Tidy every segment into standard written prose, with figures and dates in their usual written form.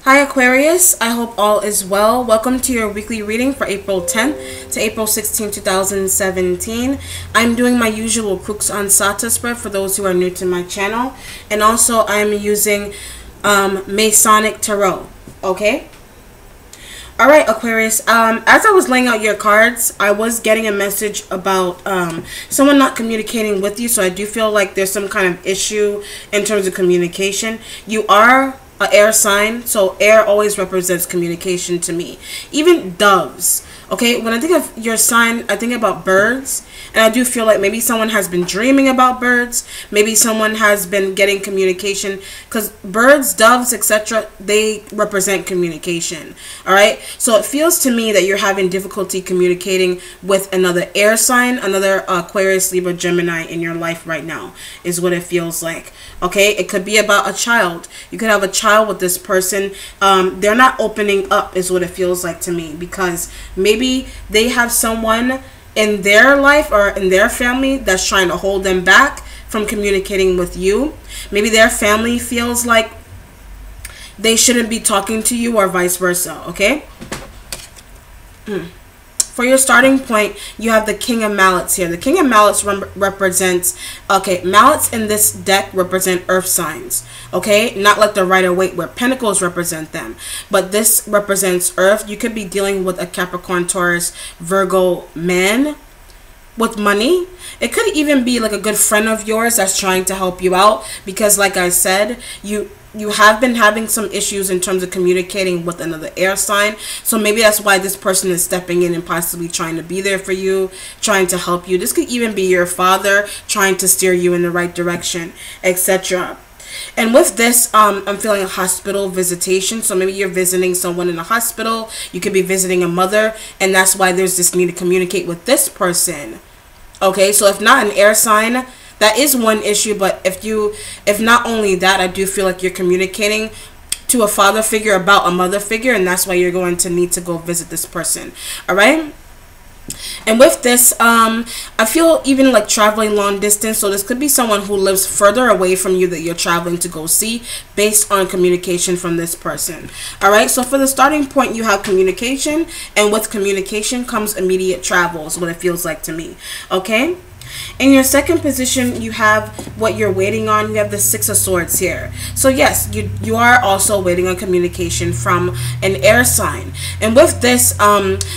Hi Aquarius, I hope all is well. Welcome to your weekly reading for April 10th to April 16, 2017. I'm doing my usual Crux Ansate spread for those who are new to my channel. And also I'm using Masonic Tarot, okay? Alright Aquarius, as I was laying out your cards, I was getting a message about someone not communicating with you. So I do feel like there's some kind of issue in terms of communication. You are an air sign, so air always represents communication to me. Even doves, okay? When I think of your sign, I think about birds, and I do feel like maybe someone has been dreaming about birds. Maybe someone has been getting communication, because birds, doves, etc., they represent communication. All right, so it feels to me that you're having difficulty communicating with another air sign, another Aquarius, Libra, Gemini in your life right now, is what it feels like. Okay, it could be about a child. You could have a child with this person. They're not opening up is what it feels like to me, because maybe they have someone in their life or in their family that's trying to hold them back from communicating with you. Maybe their family feels like they shouldn't be talking to you, or vice versa, okay? For your starting point, you have the King of Mallets here. The King of Mallets represents, okay, Mallets in this deck represent earth signs, okay? Not like the Rider-Waite where Pentacles represent them, but this represents earth. You could be dealing with a Capricorn, Taurus, Virgo man with money. It could even be like a good friend of yours that's trying to help you out, because like I said, you have been having some issues in terms of communicating with another air sign. So maybe that's why this person is stepping in and possibly trying to be there for you, trying to help you. This could even be your father trying to steer you in the right direction, etc. And with this, I'm feeling a hospital visitation. So maybe you're visiting someone in a hospital. You could be visiting a mother, and that's why there's this need to communicate with this person. Okay, so if not an air sign, that is one issue. But if not only that, I do feel like you're communicating to a father figure about a mother figure, and that's why you're going to need to go visit this person. All right. And with this, I feel even like traveling long distance. So this could be someone who lives further away from you that you're traveling to go see, based on communication from this person. All right. So for the starting point, you have communication, and with communication comes immediate travel, is what it feels like to me. Okay. In your second position, you have what you're waiting on. You have the Six of Swords here. So yes, you are also waiting on communication from an air sign. And with this,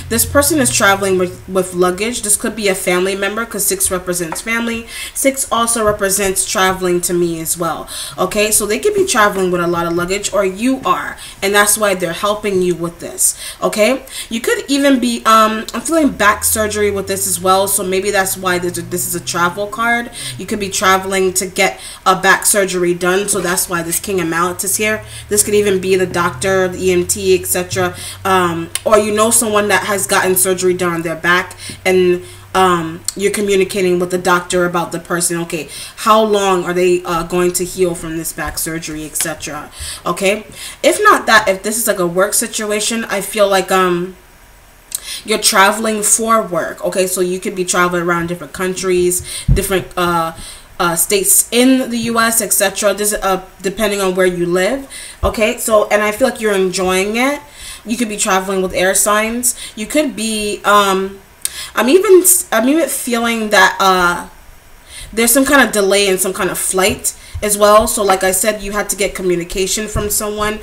this person is traveling with luggage. This could be a family member, because 6 represents family. 6 also represents traveling to me as well. Okay, so they could be traveling with a lot of luggage, or you are, and that's why they're helping you with this. Okay, you could even be I'm feeling back surgery with this as well. So maybe that's why this is a travel card. You could be traveling to get a back surgery done, so that's why this King of Mallets is here. This could even be the doctor, the EMT, etc. Or you know someone that has gotten surgery done on their back, and you're communicating with the doctor about the person. Okay, how long are they going to heal from this back surgery, etc. Okay, if not that, if this is like a work situation, I feel like you're traveling for work. Okay, so you could be traveling around different countries, different states in the US, etc. This depending on where you live. Okay, so, and I feel like you're enjoying it. You could be traveling with air signs. You could be I'm even feeling that there's some kind of delay in some kind of flight as well. So like I said, you had to get communication from someone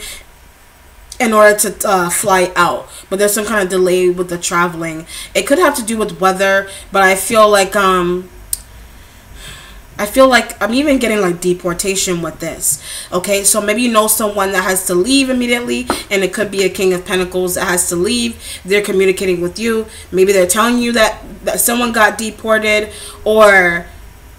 in order to fly out, but there's some kind of delay with the traveling. It could have to do with weather, but I feel like I'm even getting like deportation with this. Okay, so maybe you know someone that has to leave immediately, and it could be a King of Pentacles that has to leave. They're communicating with you. Maybe they're telling you that someone got deported, or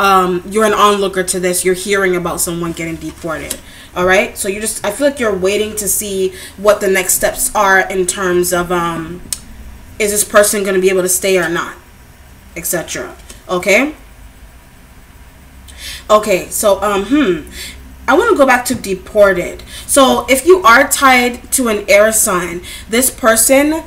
you're an onlooker to this. You're hearing about someone getting deported. All right, so I feel like you're waiting to see what the next steps are in terms of is this person going to be able to stay or not, etc. Okay. Okay, so I want to go back to deported. So if you are tied to an air sign, this person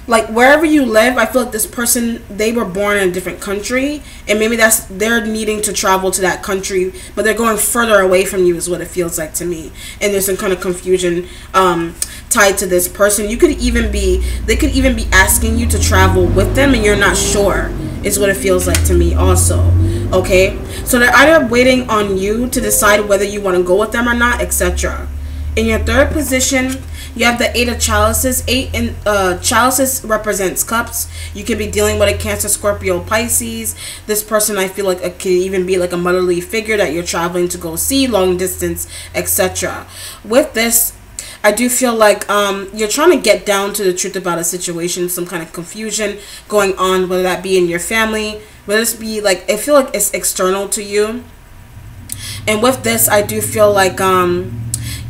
like wherever you live, I feel like this person, they were born in a different country, and maybe that's they're needing to travel to that country, but they're going further away from you is what it feels like to me. And there's some kind of confusion tied to this person. They could even be asking you to travel with them and you're not sure, is what it feels like to me also. Okay, so they're either waiting on you to decide whether you want to go with them or not, etc. In your third position, you have the 8 of chalices. Chalices represents cups. You could be dealing with a Cancer, Scorpio, Pisces. This person, I feel like it could even be like a motherly figure that you're traveling to go see, long distance, etc. With this, I do feel like you're trying to get down to the truth about a situation, some kind of confusion going on, whether that be in your family, whether it be like, I feel like it's external to you. And with this, I do feel like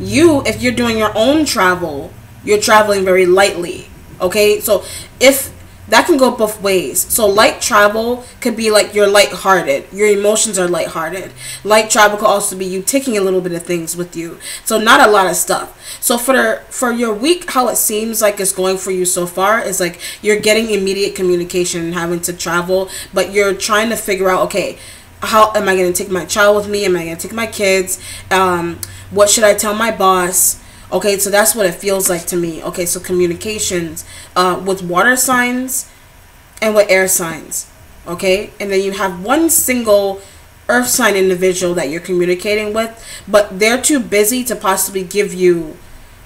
if you're doing your own travel, you're traveling very lightly. Okay, so if that can go both ways. So light travel could be like you're lighthearted, your emotions are lighthearted. Light travel could also be you taking a little bit of things with you, so not a lot of stuff. So for your week, how it seems like it's going for you so far is like you're getting immediate communication and having to travel, but you're trying to figure out, okay, how am I going to take my child with me? Am I going to take my kids? What should I tell my boss? Okay, so that's what it feels like to me. Okay, so communications with water signs and with air signs. Okay, and then you have one single earth sign individual that you're communicating with, but they're too busy to possibly give you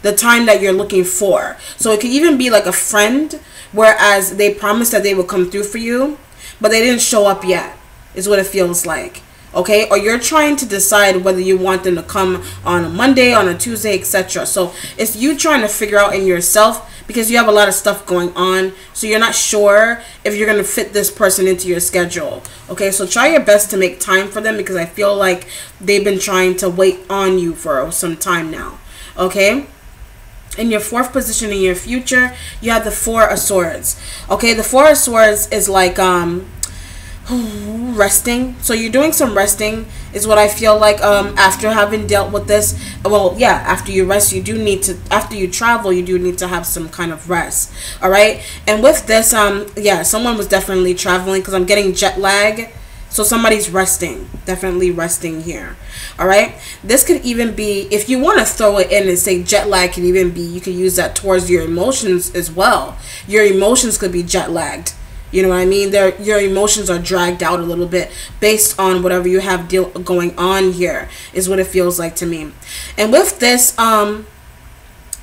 the time that you're looking for. So it could even be like a friend, whereas they promised that they would come through for you, but they didn't show up yet, is what it feels like. Okay, or you're trying to decide whether you want them to come on a Monday, on a Tuesday, etc. So it's you trying to figure out in yourself, because you have a lot of stuff going on, so you're not sure if you're going to fit this person into your schedule. Okay, so try your best to make time for them, because I feel like they've been trying to wait on you for some time now. Okay, in your fourth position in your future, you have the 4 of Swords. Okay, the 4 of Swords is like resting. So you're doing some resting is what I feel like after having dealt with this. Well, yeah, after you rest, you do need to, after you travel, you do need to have some kind of rest. All right, and with this yeah, someone was definitely traveling, because I'm getting jet lag. So somebody's resting, definitely resting here. All right, this could even be, if you want to throw it in and say jet lag, could even be, you could use that towards your emotions as well. Your emotions could be jet lagged. You know what I mean? Your emotions are dragged out a little bit based on whatever you have going on here, is what it feels like to me. And with this,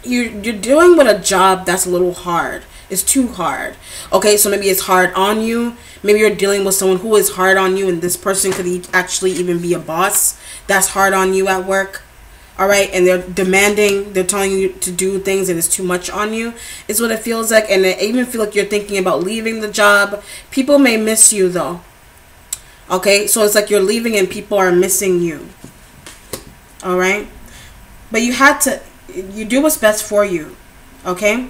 you're dealing with a job that's a little hard. It's too hard. Okay, so maybe it's hard on you. Maybe you're dealing with someone who is hard on you, and this person could actually even be a boss that's hard on you at work. All right, and they're demanding, they're telling you to do things, and it's too much on you, is what it feels like. And I even feel like you're thinking about leaving the job. People may miss you though. Okay, so it's like you're leaving and people are missing you. All right, but you do what's best for you. Okay,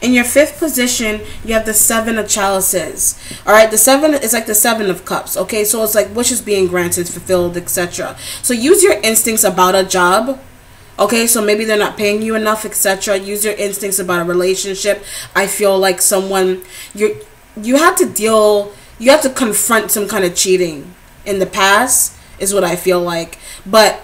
in your fifth position, you have the 7 of Chalices. All right, the 7 is like the 7 of Cups. Okay, so it's like wishes being granted, fulfilled, etc. So use your instincts about a job. Okay, so maybe they're not paying you enough, etc. Use your instincts about a relationship. I feel like someone you have to confront some kind of cheating in the past, is what I feel like. But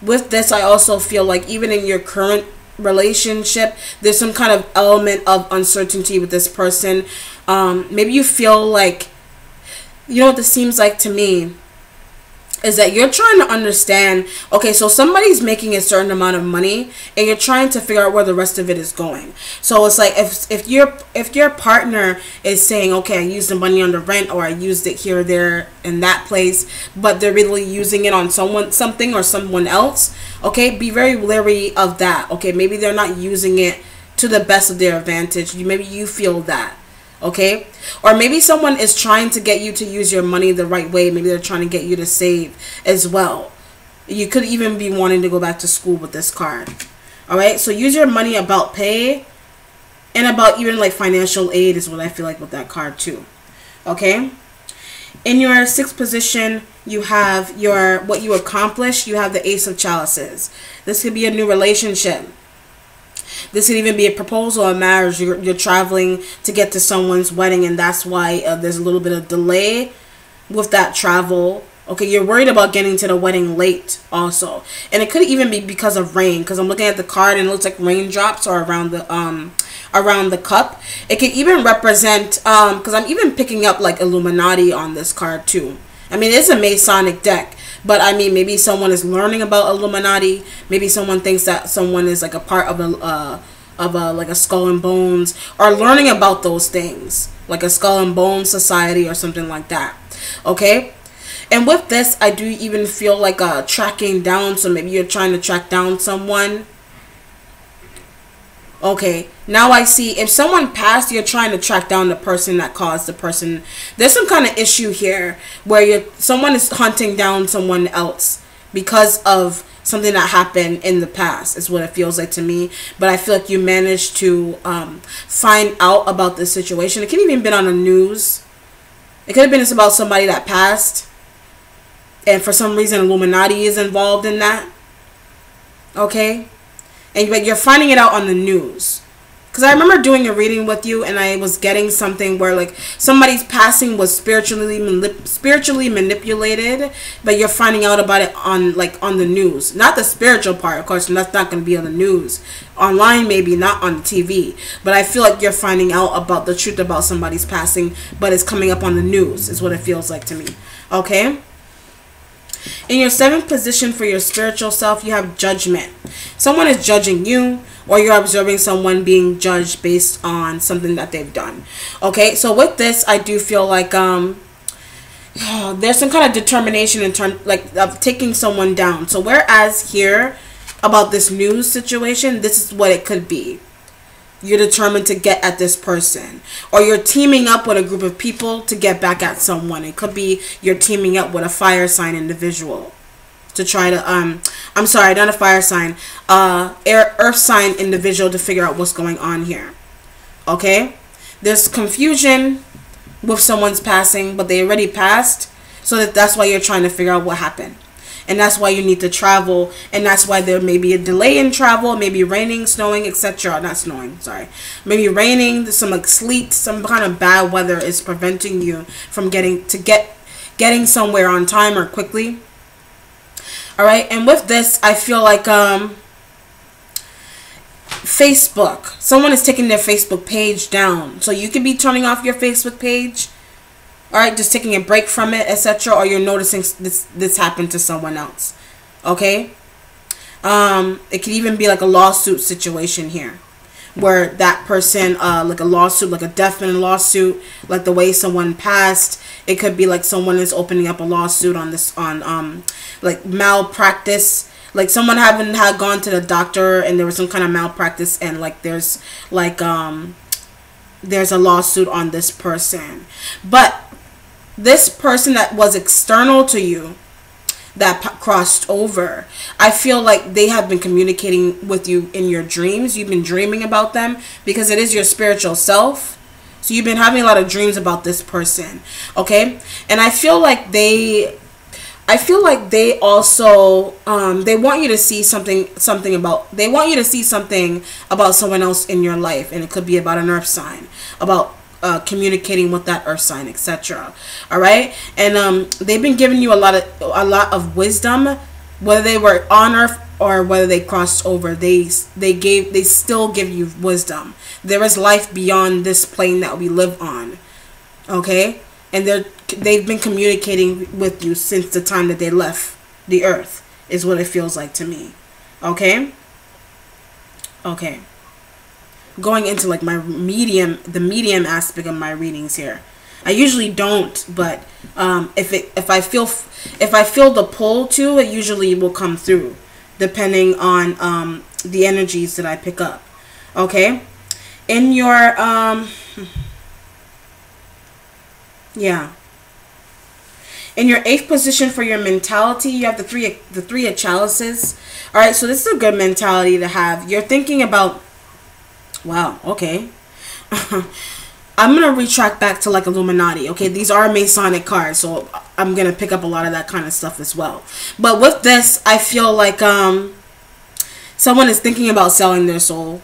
with this, I also feel like even in your current relationship, there's some kind of element of uncertainty with this person. Maybe you feel like, you know what this seems like to me is that you're trying to understand, okay, so somebody's making a certain amount of money and you're trying to figure out where the rest of it is going. So it's like if your partner is saying, okay, I used the money on the rent, or I used it here, there, in that place, but they're really using it on something or someone else, okay, be very wary of that. Okay, maybe they're not using it to the best of their advantage. Maybe you feel that. Okay, or maybe someone is trying to get you to use your money the right way. Maybe they're trying to get you to save as well. You could even be wanting to go back to school with this card. All right, so use your money about pay and about even like financial aid, is what I feel like with that card too. Okay, in your sixth position, you have what you accomplish. You have the Ace of Chalices. This could be a new relationship. This could even be a proposal of marriage. You're traveling to get to someone's wedding, and that's why there's a little bit of delay with that travel. Okay, you're worried about getting to the wedding late also. And it could even be because of rain, because I'm looking at the card and it looks like raindrops are around the cup. It could even represent, because I'm even picking up like Illuminati on this card too. I mean, it's a Masonic deck, but I mean, maybe someone is learning about Illuminati. Maybe someone thinks that someone is like a part of like a Skull and Bones, or learning about those things, like a Skull and Bones society or something like that. Okay. And with this, I do even feel like tracking down. So maybe you're trying to track down someone. Okay, now I see if someone passed, you're trying to track down the person that caused the person. There's some kind of issue here where someone is hunting down someone else because of something that happened in the past, is what it feels like to me. But I feel like you managed to find out about this situation. It could even been on the news. It could have been it's about somebody that passed, and for some reason Illuminati is involved in that. Okay, but you're finding it out on the news. Because I remember doing a reading with you, and I was getting something where like somebody's passing was spiritually manipulated, but you're finding out about it on the news. Not the spiritual part, of course, and that's not going to be on the news. Online, maybe, not on the TV. But I feel like you're finding out about the truth about somebody's passing, but it's coming up on the news, is what it feels like to me. Okay? In your 7th position for your spiritual self, you have Judgment. Someone is judging you, or you're observing someone being judged based on something that they've done. Okay, so with this, I do feel like there's some kind of determination in terms of taking someone down. So whereas here about this news situation, this is what it could be. You're determined to get at this person, or you're teaming up with a group of people to get back at someone. It could be you're teaming up with a fire sign individual to try to I'm sorry, not a fire sign, earth sign individual, to figure out what's going on here. Okay, there's confusion with someone's passing, but they already passed, so that's why you're trying to figure out what happened. And that's why you need to travel, and that's why there may be a delay in travel, maybe raining, snowing, etc. Not snowing, sorry. Maybe raining, some like sleet, some kind of bad weather is preventing you from getting somewhere on time or quickly. All right, and with this, I feel like Facebook. Someone is taking their Facebook page down, so you could be turning off your Facebook page. All right, just taking a break from it, etc., or you're noticing this happened to someone else. Okay, it could even be like a lawsuit situation here, where that person, like a lawsuit, like a definite lawsuit, like the way someone passed. It could be like someone is opening up a lawsuit on this, like malpractice. Like someone had gone to the doctor and there was some kind of malpractice, and like there's a lawsuit on this person. But this person that was external to you, that crossed over, I feel like they have been communicating with you in your dreams. You've been dreaming about them because it is your spiritual self. So you've been having a lot of dreams about this person. Okay, and I feel like they also they want you to see something about someone else in your life, and it could be about an earth sign, about communicating with that earth sign, etc. All right, and they've been giving you a lot of wisdom, whether they were on earth or whether they crossed over. They still give you wisdom. There is life beyond this plane that we live on. Okay, and they've been communicating with you since the time that they left the earth, is what it feels like to me. Okay, going into like the medium aspect of my readings here. I usually don't, but if I feel the pull to it, usually will come through, depending on the energies that I pick up. Okay, in your in your 8th position for your mentality, you have the three of chalices. All right, so this is a good mentality to have. You're thinking about, wow, okay. I'm going to retract back to like Illuminati. Okay, these are Masonic cards, so I'm going to pick up a lot of that kind of stuff as well. But with this, I feel like someone is thinking about selling their soul.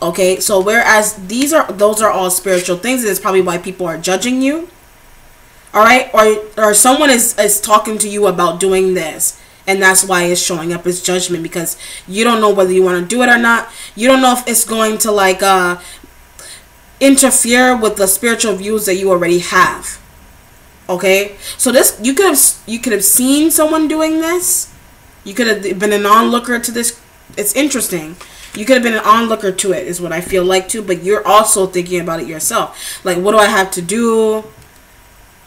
Okay, so whereas those are all spiritual things, it's probably why people are judging you. All right, or someone is talking to you about doing this, and that's why it's showing up as judgment, because you don't know whether you want to do it or not. You don't know if it's going to like interfere with the spiritual views that you already have. Okay, so this you could have seen someone doing this. You could have been an onlooker to this. It's interesting. You could have been an onlooker to it, is what I feel like too. But you're also thinking about it yourself. Like, what do I have to do?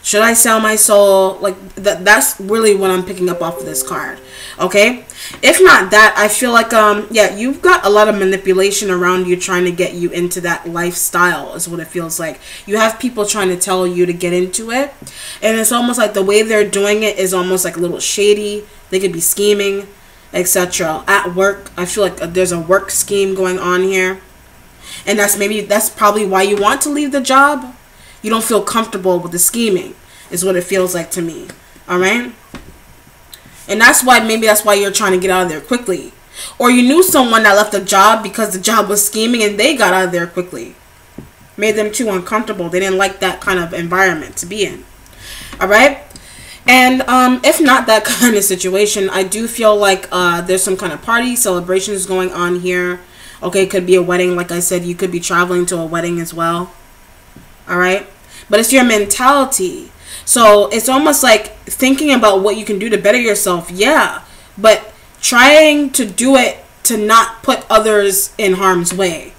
Should I sell my soul? Like, that's really what I'm picking up off of this card. Okay? If not that, I feel like, yeah, you've got a lot of manipulation around you trying to get you into that lifestyle, is what it feels like. You have people trying to tell you to get into it. And it's almost like the way they're doing it is almost like a little shady. They could be scheming, etc. At work, I feel like there's a work scheme going on here. And that's probably why you want to leave the job. You don't feel comfortable with the scheming, is what it feels like to me. All right? And maybe that's why you're trying to get out of there quickly. Or you knew someone that left a job because the job was scheming and they got out of there quickly. Made them too uncomfortable. They didn't like that kind of environment to be in. All right? And if not that kind of situation, I do feel like there's some kind of party, celebrations going on here. Okay, it could be a wedding. Like I said, you could be traveling to a wedding as well. All right? But it's your mentality. So it's almost like thinking about what you can do to better yourself. Yeah. But trying to do it to not put others in harm's way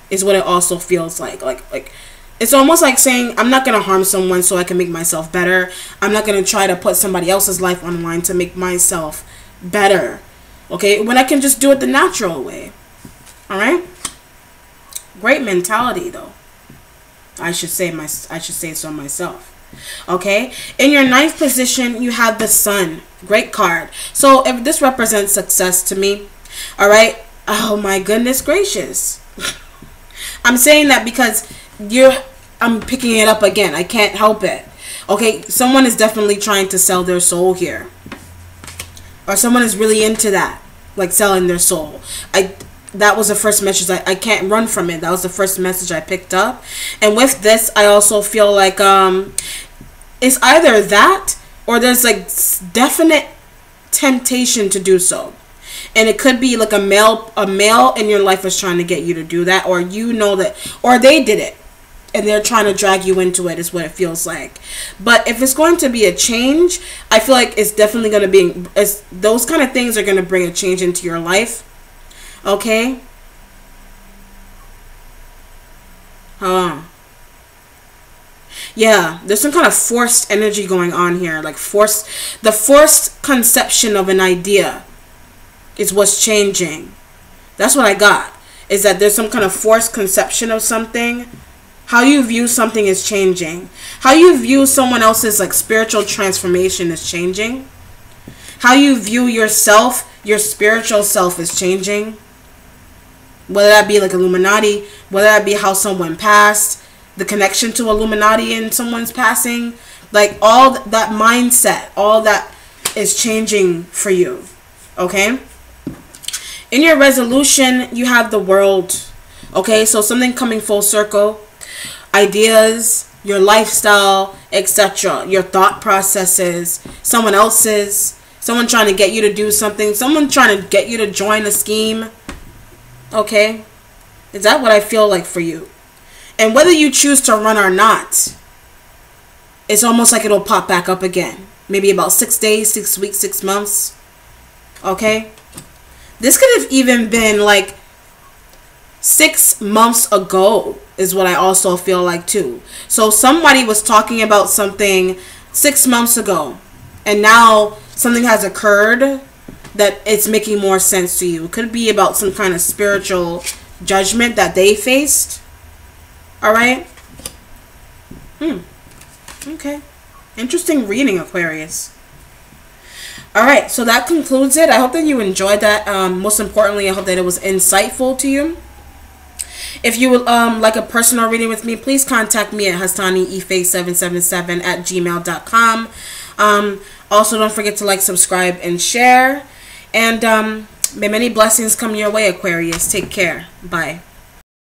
is what it also feels like. Like it's almost like saying, I'm not going to harm someone so I can make myself better. I'm not going to try to put somebody else's life on the line to make myself better. Okay? When I can just do it the natural way. All right? Great mentality, though. I should say so myself. Okay, in your 9th position you have the Sun. Great card. So if this represents success to me, all right. Oh my goodness gracious. I'm saying that because I'm picking it up again. I can't help it. Okay, someone is definitely trying to sell their soul here, or someone is really into that, like selling their soul. That was the first message. I can't run from it. That was the first message I picked up. And with this, I also feel like it's either that or there's like definite temptation to do so. And it could be like a male in your life is trying to get you to do that, or you know that, or they did it and they're trying to drag you into it, is what it feels like. But if it's going to be a change, I feel like it's definitely going to be, those kind of things are going to bring a change into your life. Okay. Yeah, there's some kind of forced energy going on here. Like the forced conception of an idea is what's changing. That's what I got. Is that there's some kind of forced conception of something. How you view something is changing. How you view someone else's like spiritual transformation is changing. How you view yourself, your spiritual self, is changing. Whether that be like Illuminati, whether that be how someone passed, the connection to Illuminati in someone's passing, like all that mindset, all that is changing for you. Okay? In your resolution, you have the World. Okay? So something coming full circle. Ideas, your lifestyle, etc. Your thought processes, someone else's, someone trying to get you to do something, someone trying to get you to join a scheme. Okay? Is that what I feel like for you? And whether you choose to run or not, it's almost like it'll pop back up again. Maybe about 6 days, 6 weeks, 6 months. Okay? This could have even been like 6 months ago, is what I also feel like too. So somebody was talking about something 6 months ago, and now something has occurred that it's making more sense to you. It could be about some kind of spiritual judgment that they faced. All right? Okay. Interesting reading, Aquarius. All right, so that concludes it. I hope that you enjoyed that. Most importantly, I hope that it was insightful to you. If you would like a personal reading with me, please contact me at hastaniife777@gmail.com. Also, don't forget to like, subscribe, and share. And may many blessings come your way, Aquarius. Take care. Bye.